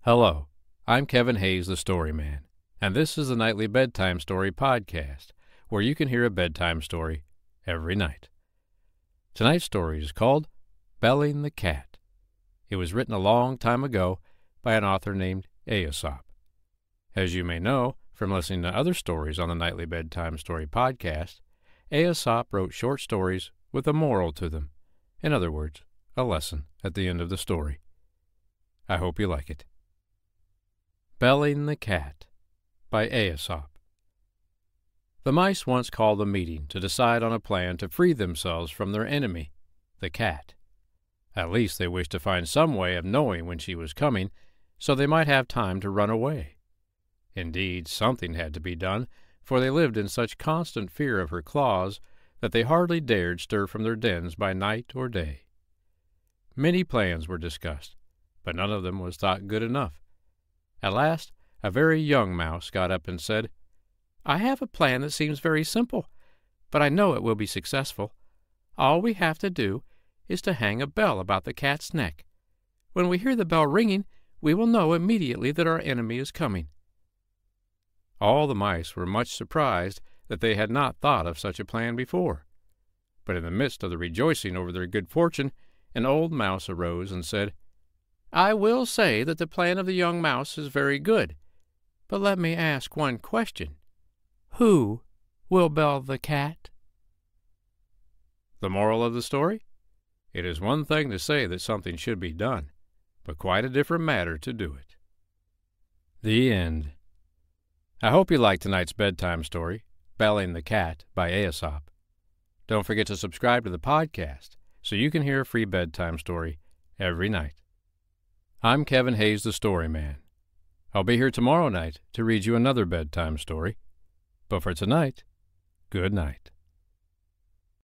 Hello, I'm Kevin Hayes, the Story Man, and this is the Nightly Bedtime Story Podcast, where you can hear a bedtime story every night. Tonight's story is called Belling the Cat. It was written a long time ago by an author named Aesop. As you may know from listening to other stories on the Nightly Bedtime Story Podcast, Aesop wrote short stories with a moral to them. In other words, a lesson at the end of the story. I hope you like it. Belling the Cat by Aesop. The mice once called a meeting to decide on a plan to free themselves from their enemy, the cat. At least they wished to find some way of knowing when she was coming, so they might have time to run away. Indeed, something had to be done, for they lived in such constant fear of her claws that they hardly dared stir from their dens by night or day. Many plans were discussed, but none of them was thought good enough. At last, a very young mouse got up and said, "I have a plan that seems very simple, but I know it will be successful. All we have to do is to hang a bell about the cat's neck. When we hear the bell ringing, we will know immediately that our enemy is coming." All the mice were much surprised that they had not thought of such a plan before. But in the midst of the rejoicing over their good fortune, an old mouse arose and said, "I will say that the plan of the young mouse is very good, but let me ask one question. Who will bell the cat?" The moral of the story? It is one thing to say that something should be done, but quite a different matter to do it. The end. I hope you liked tonight's bedtime story, Belling the Cat by Aesop. Don't forget to subscribe to the podcast so you can hear a free bedtime story every night. I'm Kevin Hayes, the Story Man. I'll be here tomorrow night to read you another bedtime story. But for tonight, good night.